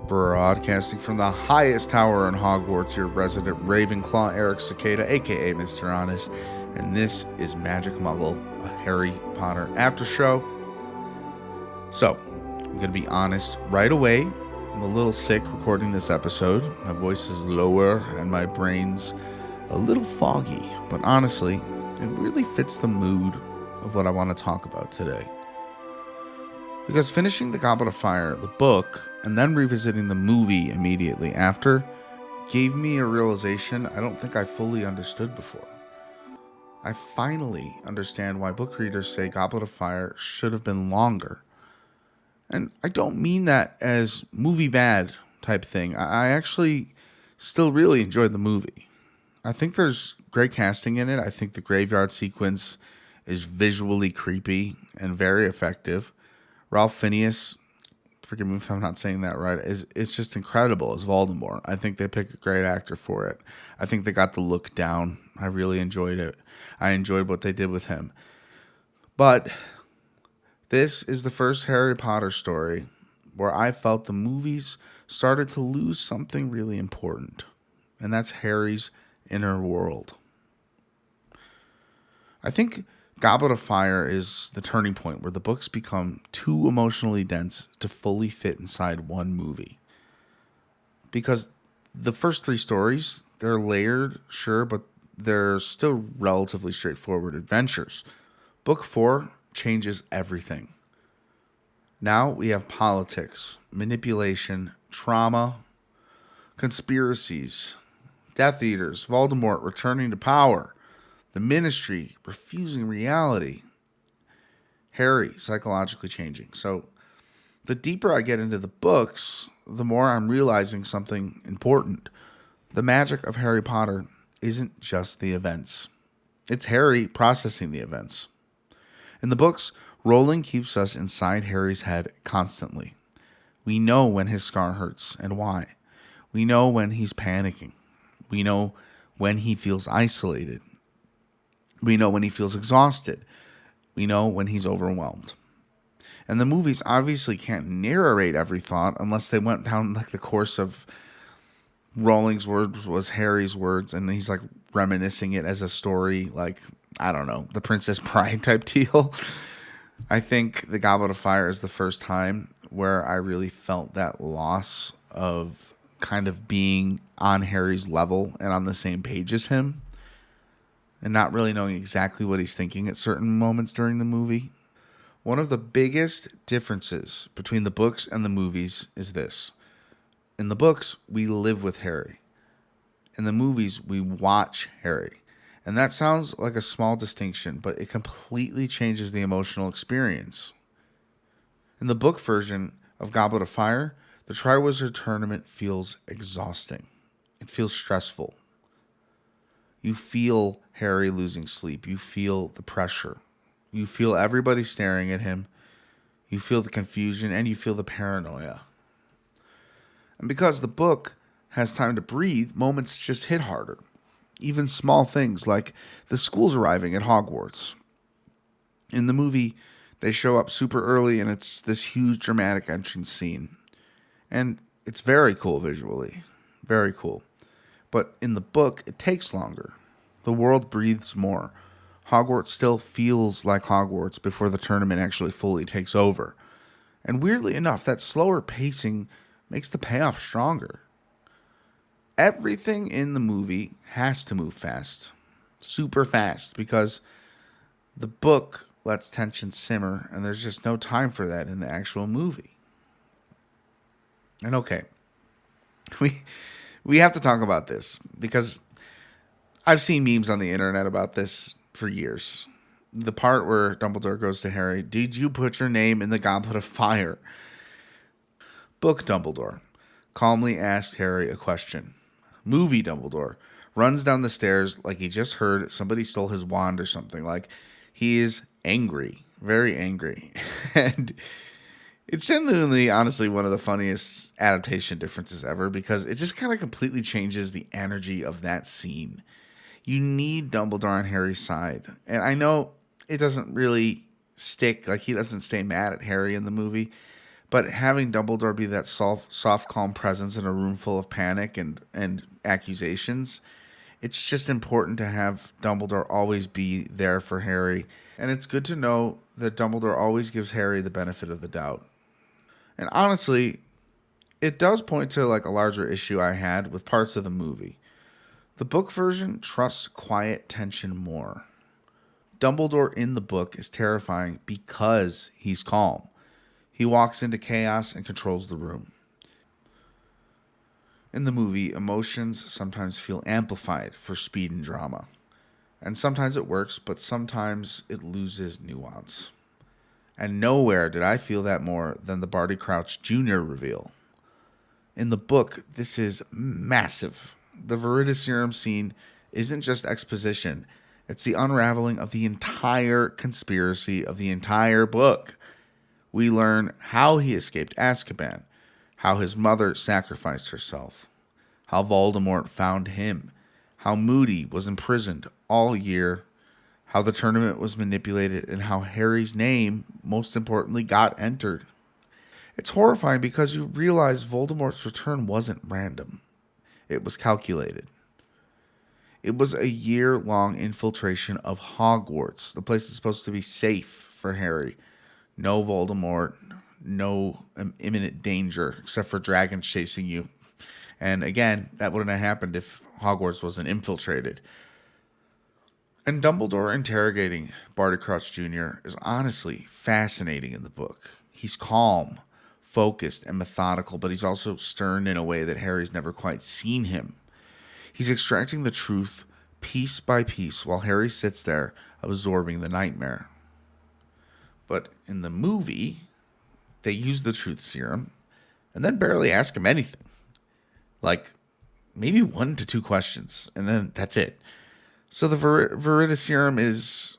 Broadcasting from the highest tower in Hogwarts, your resident Ravenclaw, Eric Cicada, aka Mr. Honest, and this is Magic Muggle, a Harry Potter after show. So, I'm going to be honest right away. I'm a little sick recording this episode. My voice is lower and my brain's a little foggy, but honestly, it really fits the mood of what I want to talk about today. Because finishing The Goblet of Fire, the book, and then revisiting the movie immediately after gave me a realization I don't think I fully understood before. I finally understand why book readers say Goblet of Fire should have been longer. And I don't mean that as movie bad type thing. I actually still really enjoyed the movie. I think there's great casting in it. I think the graveyard sequence is visually creepy and very effective. Ralph Fiennes, forgive me if I'm not saying that right, is just incredible as Voldemort. I think they picked a great actor for it. I think they got the look down. I really enjoyed it. I enjoyed what they did with him. But this is the first Harry Potter story where I felt the movies started to lose something really important, and that's Harry's inner world. I think Goblet of Fire is the turning point where the books become too emotionally dense to fully fit inside one movie. Because the first three stories, they're layered, sure, but they're still relatively straightforward adventures. Book 4 changes everything. Now we have politics, manipulation, trauma, conspiracies, Death Eaters, Voldemort returning to power, the Ministry refusing reality, Harry psychologically changing. So the deeper I get into the books, the more I'm realizing something important. The magic of Harry Potter isn't just the events. It's Harry processing the events. In the books, Rowling keeps us inside Harry's head constantly. We know when his scar hurts and why. We know when he's panicking. We know when he feels isolated. We know when he feels exhausted. We know when he's overwhelmed. And the movies obviously can't narrate every thought unless they went down like the course of Rowling's words was Harry's words, and he's like reminiscing it as a story, like, I don't know, the Princess Bride type deal. I think The Goblet of Fire is the first time where I really felt that loss of kind of being on Harry's level and on the same page as him, and not really knowing exactly what he's thinking at certain moments during the movie. One of the biggest differences between the books and the movies is this. In the books, we live with Harry. In the movies, we watch Harry. And that sounds like a small distinction, but it completely changes the emotional experience. In the book version of Goblet of Fire, the Triwizard Tournament feels exhausting. It feels stressful. You feel Harry losing sleep. You feel the pressure. You feel everybody staring at him. You feel the confusion and you feel the paranoia. And because the book has time to breathe, moments just hit harder. Even small things like the school's arriving at Hogwarts. In the movie, they show up super early and it's this huge dramatic entrance scene. And it's very cool visually. Very cool. But in the book, it takes longer. The world breathes more. Hogwarts still feels like Hogwarts before the tournament actually fully takes over. And weirdly enough, that slower pacing makes the payoff stronger. Everything in the movie has to move fast. Super fast. Because the book lets tension simmer, and there's just no time for that in the actual movie. And okay, we have to talk about this because I've seen memes on the internet about this for years. The part where Dumbledore goes to Harry, "Did you put your name in the Goblet of Fire?" Book Dumbledore calmly asked Harry a question. Movie Dumbledore runs down the stairs like he just heard somebody stole his wand or something. Like, he is angry, very angry. And it's genuinely, honestly, one of the funniest adaptation differences ever because it just kind of completely changes the energy of that scene. You need Dumbledore on Harry's side. And I know it doesn't really stick, like he doesn't stay mad at Harry in the movie, But having Dumbledore be that soft, calm presence in a room full of panic and accusations, it's just important to have Dumbledore always be there for Harry. And it's good to know that Dumbledore always gives Harry the benefit of the doubt. And honestly, it does point to like a larger issue I had with parts of the movie. The book version trusts quiet tension more. Dumbledore in the book is terrifying because he's calm. He walks into chaos and controls the room. In the movie, emotions sometimes feel amplified for speed and drama. And sometimes it works, but sometimes it loses nuance. And nowhere did I feel that more than the Barty Crouch Jr. reveal. In the book, this is massive. The Veritaserum scene isn't just exposition. It's the unraveling of the entire conspiracy of the entire book. We learn how he escaped Azkaban, how his mother sacrificed herself, how Voldemort found him, how Moody was imprisoned all year, how the tournament was manipulated, and how Harry's name, most importantly, got entered. It's horrifying because you realize Voldemort's return wasn't random. It was calculated. It was a year-long infiltration of Hogwarts, the place that's supposed to be safe for Harry. No Voldemort, no imminent danger, except for dragons chasing you. And again, that wouldn't have happened if Hogwarts wasn't infiltrated. And Dumbledore interrogating Barty Crouch Jr. is honestly fascinating in the book. He's calm, focused, and methodical, but he's also stern in a way that Harry's never quite seen him. He's extracting the truth piece by piece while Harry sits there absorbing the nightmare. But in the movie, they use the truth serum and then barely ask him anything. Like maybe 1 to 2 questions, and then that's it. So the Veritaserum is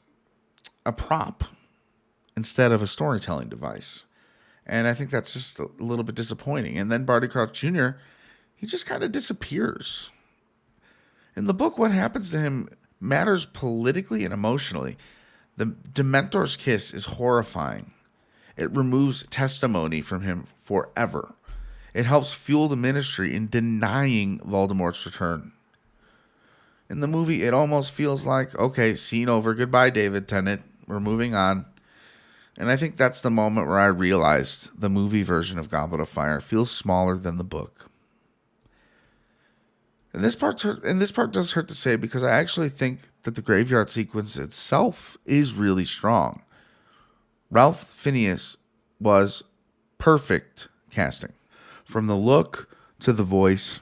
a prop instead of a storytelling device. And I think that's just a little bit disappointing. And then Barty Crouch Jr., he just kind of disappears. In the book, what happens to him matters politically and emotionally. The Dementor's kiss is horrifying. It removes testimony from him forever. It helps fuel the Ministry in denying Voldemort's return. In the movie, it almost feels like, okay, scene over. Goodbye, David Tennant. We're moving on. And I think that's the moment where I realized the movie version of Goblet of Fire feels smaller than the book. And this part does hurt to say because I actually think that the graveyard sequence itself is really strong. Ralph Fiennes was perfect casting. From the look to the voice,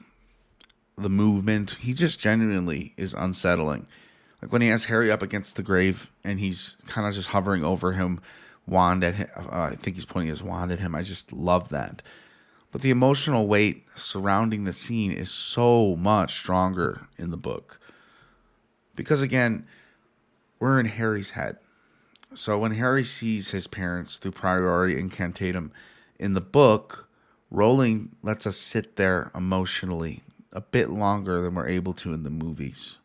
the movement, he just genuinely is unsettling. Like when he has Harry up against the grave and he's kind of just hovering over him, wand at him. I think he's pointing his wand at him. I just love that. But the emotional weight surrounding the scene is so much stronger in the book. Because again, we're in Harry's head. So when Harry sees his parents through Priori Incantatem in the book, Rowling lets us sit there emotionally a bit longer than we're able to in the movies.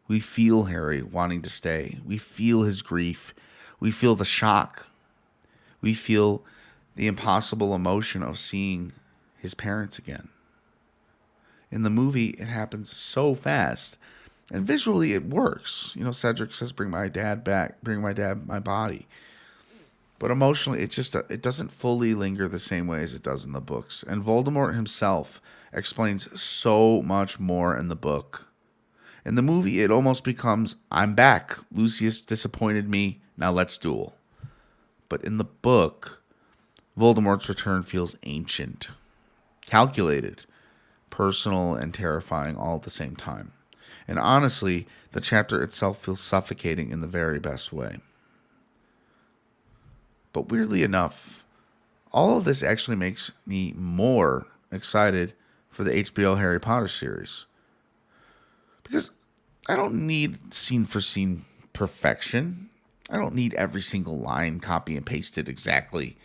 We feel Harry wanting to stay. We feel his grief. We feel the shock. We feel the impossible emotion of seeing his parents again. In the movie, it happens so fast. And visually, it works. You know, Cedric says, bring my dad back. Bring my dad my body. But emotionally, it doesn't fully linger the same way as it does in the books. And Voldemort himself explains so much more in the book. In the movie, it almost becomes, I'm back. Lucius disappointed me. Now let's duel. But in the book, Voldemort's return feels ancient, calculated, personal, and terrifying all at the same time. And honestly, the chapter itself feels suffocating in the very best way. But weirdly enough, all of this actually makes me more excited for the HBO Harry Potter series. Because I don't need scene for scene perfection. I don't need every single line copy and pasted exactly.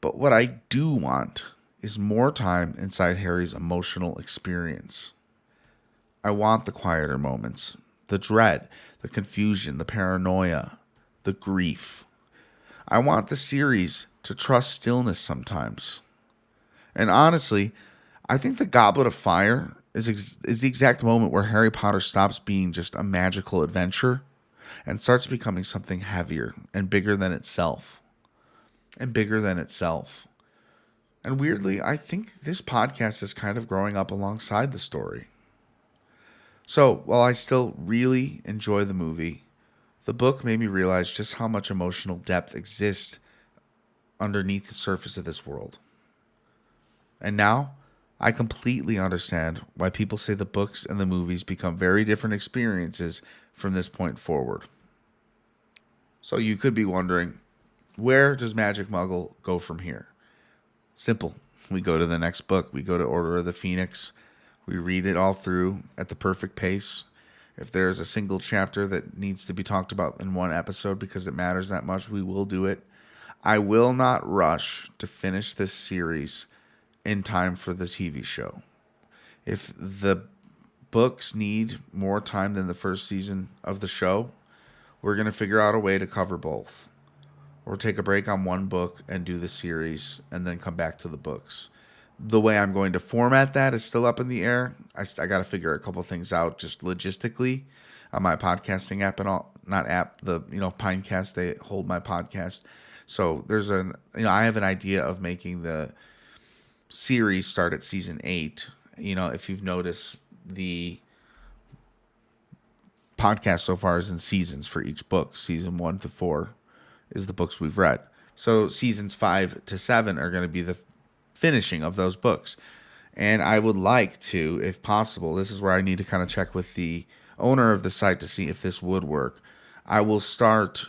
But what I do want is more time inside Harry's emotional experience. I want the quieter moments, the dread, the confusion, the paranoia, the grief. I want the series to trust stillness sometimes. And honestly, I think the Goblet of Fire is the exact moment where Harry Potter stops being just a magical adventure and starts becoming something heavier and bigger than itself. And bigger than itself. And weirdly, I think this podcast is kind of growing up alongside the story. So, while I still really enjoy the movie, the book made me realize just how much emotional depth exists underneath the surface of this world. And now, I completely understand why people say the books and the movies become very different experiences from this point forward. So you could be wondering, where does Magic Muggle go from here? Simple. We go to the next book. We go to Order of the Phoenix. We read it all through at the perfect pace. If there's a single chapter that needs to be talked about in one episode because it matters that much, we will do it. I will not rush to finish this series in time for the TV show. If the books need more time than the first season of the show, we're going to figure out a way to cover both. Or take a break on one book and do the series and then come back to the books. The way I'm going to format that is still up in the air. I got to figure a couple things out just logistically on my podcasting app and all. Not app, the Pinecast, they hold my podcast. So there's I have an idea of making the series start at season 8. If you've noticed, the podcast so far is in seasons for each book. Season 1 to 4 is the books we've read. So seasons 5 to 7 are going to be the finishing of those books. And I would like to, if possible, this is where I need to kind of check with the owner of the site to see if this would work. I will start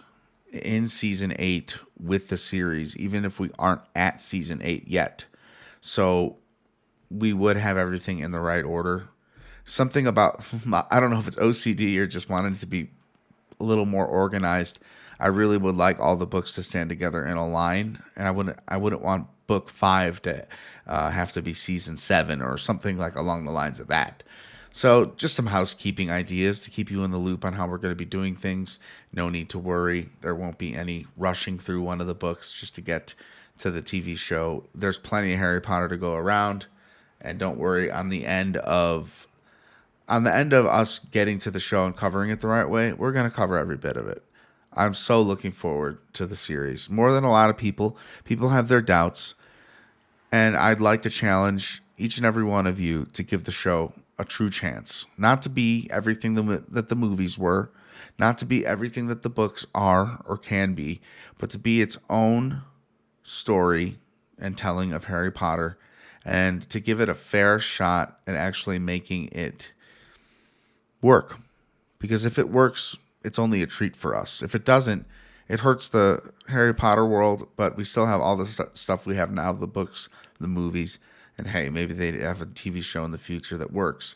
in season 8 with the series, even if we aren't at season 8 yet. So we would have everything in the right order. Something about, I don't know if it's OCD or just wanting to be a little more organized. I really would like all the books to stand together in a line, and I wouldn't want book 5 to have to be season 7 or something like along the lines of that. So just some housekeeping ideas to keep you in the loop on how we're going to be doing things. No need to worry. There won't be any rushing through one of the books just to get to the TV show. There's plenty of Harry Potter to go around, and don't worry, on the end of us getting to the show and covering it the right way, we're going to cover every bit of it. I'm so looking forward to the series. More than a lot of people. People have their doubts. And I'd like to challenge each and every one of you to give the show a true chance. Not to be everything that the movies were. Not to be everything that the books are or can be. But to be its own story and telling of Harry Potter. And to give it a fair shot at actually making it work. Because if it works, it's only a treat for us. If it doesn't, it hurts the Harry Potter world, but we still have all the stuff we have now, the books, the movies, and hey, maybe they have a TV show in the future that works.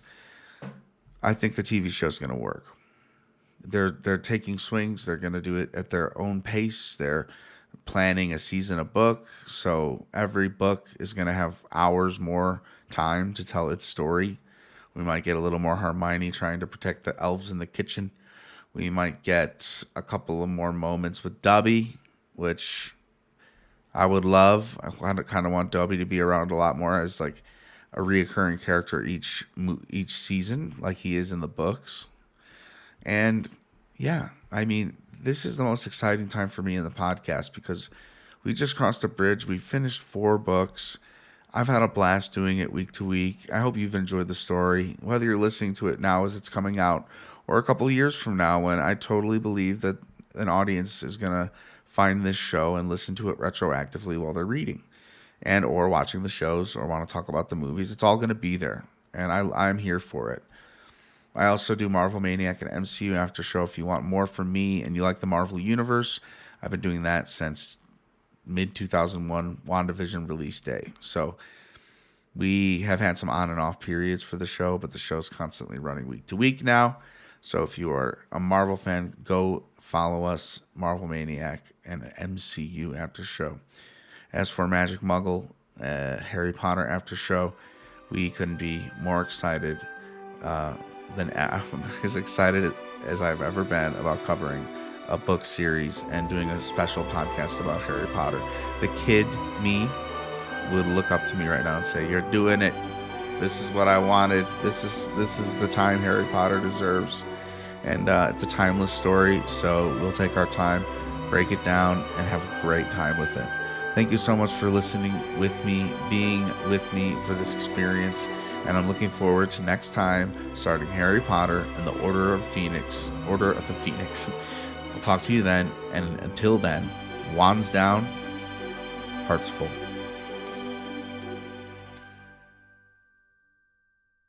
I think the TV show is going to work. They're taking swings. They're going to do it at their own pace. They're planning a season a book, so every book is going to have hours more time to tell its story. We might get a little more Hermione trying to protect the elves in the kitchen. We might get a couple of more moments with Dobby, which I would love. I kind of want Dobby to be around a lot more as like a reoccurring character each season, like he is in the books. And yeah, I mean, this is the most exciting time for me in the podcast because we just crossed a bridge. We finished 4 books. I've had a blast doing it week to week. I hope you've enjoyed the story, whether you're listening to it now as it's coming out or a couple of years from now when I totally believe that an audience is going to find this show and listen to it retroactively while they're reading and or watching the shows or want to talk about the movies. It's all going to be there, and I'm here for it. I also do Marvel Maniac and MCU After Show if you want more from me and you like the Marvel Universe. I've been doing that since mid-2001 WandaVision release day. So we have had some on and off periods for the show, but the show's constantly running week to week now. So if you are a Marvel fan, go follow us, Marvel Maniac and MCU After Show. As for Magic Muggle, Harry Potter After Show, we couldn't be more excited as excited as I've ever been about covering a book series and doing a special podcast about Harry Potter. The kid me would look up to me right now and say, "You're doing it. This is what I wanted. This is the time Harry Potter deserves." And it's a timeless story, so we'll take our time, break it down, and have a great time with it. Thank you so much for listening with me, being with me for this experience, and I'm looking forward to next time starting Harry Potter and the Order of the Phoenix. I'll talk to you then, and until then, wands down, hearts full.